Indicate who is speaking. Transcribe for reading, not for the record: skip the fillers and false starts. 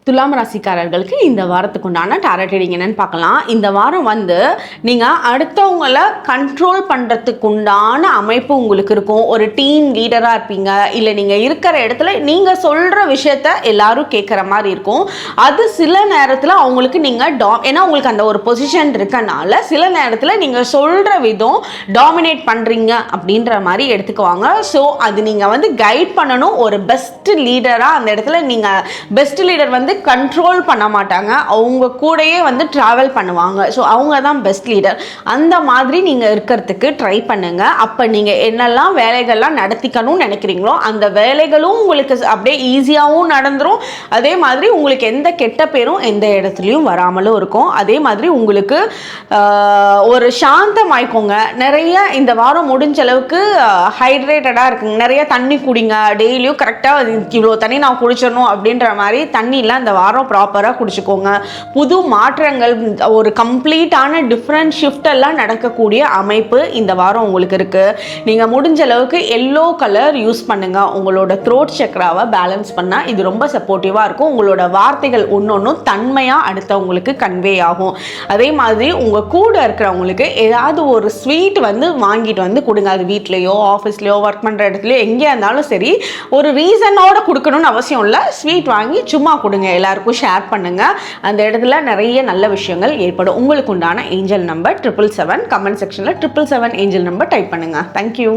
Speaker 1: துலாம் ராசிக்காரர்களுக்கு இந்த வாரத்துக்கு உண்டான டாரட் ரீடிங் என்னன்னு பார்க்கலாம். இந்த வாரம் நீங்கள் அடுத்தவங்களை கண்ட்ரோல் பண்ணுறதுக்கு உண்டான அமைப்பு உங்களுக்கு இருக்கும். ஒரு டீம் லீடராக இருப்பீங்க, இல்லை நீங்கள் இருக்கிற இடத்துல நீங்கள் சொல்கிற விஷயத்த எல்லாரும் கேட்குற மாதிரி இருக்கும். அது சில நேரத்தில் அவங்களுக்கு நீங்கள் ஏன்னா உங்களுக்கு அந்த ஒரு பொசிஷன் இருக்கனால சில நேரத்தில் நீங்கள் சொல்கிற விதம் டாமினேட் பண்ணுறீங்க அப்படின்ற மாதிரி எடுத்துக்குவாங்க. ஸோ அது நீங்கள் கைட் பண்ணணும். ஒரு பெஸ்ட் லீடராக அந்த இடத்துல நீங்கள் பெஸ்ட் லீடர் கண்ட்ரோல் பண்ண மாட்டாங்க, அவங்க கூடயே ட்ராவல் பண்ணுவாங்க. ஸோ அவங்க தான் பெஸ்ட் லீடர். அந்த மாதிரி நீங்கள் இருக்கிறதுக்கு ட்ரை பண்ணுங்க. அப்போ நீங்கள் என்னெல்லாம் வேலைகள்லாம் நடத்திக்கணும்னு நினைக்கிறீங்களோ அந்த வேலைகளும் உங்களுக்கு அப்படியே ஈஸியாகவும் நடந்துடும். அதே மாதிரி உங்களுக்கு எந்த கெட்ட பேரும் எந்த இடத்துலையும் வராமலும் இருக்கும். அதே மாதிரி உங்களுக்கு ஒரு சாந்தமாய்க்கோங்க. நிறைய இந்த வாரம் முடிஞ்ச அளவுக்கு ஹைட்ரேட்டடாக இருக்குங்க. நிறைய தண்ணி குடிங்க. டெய்லியும் கரெக்டாக இவ்வளோ தண்ணி நான் குடிச்சிடணும் அப்படின்ற மாதிரி தண்ணியில் இந்த வாரம் ப்ராப்பராக குடிச்சுக்கோங்க. புது மாற்றங்கள், ஒரு கம்ப்ளீட்டான டிஃப்ரெண்ட் ஷிஃப்ட் எல்லாம் நடக்கக்கூடிய அமைப்பு இந்த வாரம் உங்களுக்கு இருக்குது. நீங்கள் முடிஞ்ச அளவுக்கு எல்லோ கலர் யூஸ் பண்ணுங்கள். உங்களோட த்ரோட் சக்ராவை பேலன்ஸ் பண்ணால் இது ரொம்ப சப்போர்ட்டிவாக இருக்கும். உங்களோட வார்த்தைகள் ஒன்றொன்றும் தன்மையாக அடுத்தவங்களுக்கு கன்வே ஆகும். அதே மாதிரி உங்கள் கூட இருக்கிறவங்களுக்கு ஏதாவது ஒரு ஸ்வீட் வாங்கிட்டு கொடுங்க. அது வீட்லேயோ ஆஃபீஸ்லேயோ ஒர்க் பண்ணுற இடத்துலையோ எங்கேயா இருந்தாலும் சரி, ஒரு ரீசனோட கொடுக்கணும்னு அவசியம் இல்லை. ஸ்வீட் வாங்கி சும்மா கொடுங்க, எல்லாருக்கும் ஷேர் பண்ணுங்க. அந்த இடத்துல நிறைய நல்ல விஷயங்கள் ஏற்படும். உங்களுக்கு உண்டான ஏஞ்சல் நம்பர் 777. கமெண்ட் செக்ஷனில் 777 ஏஞ்சல் நம்பர் டைப் பண்ணுங்க. தேங்க்யூ.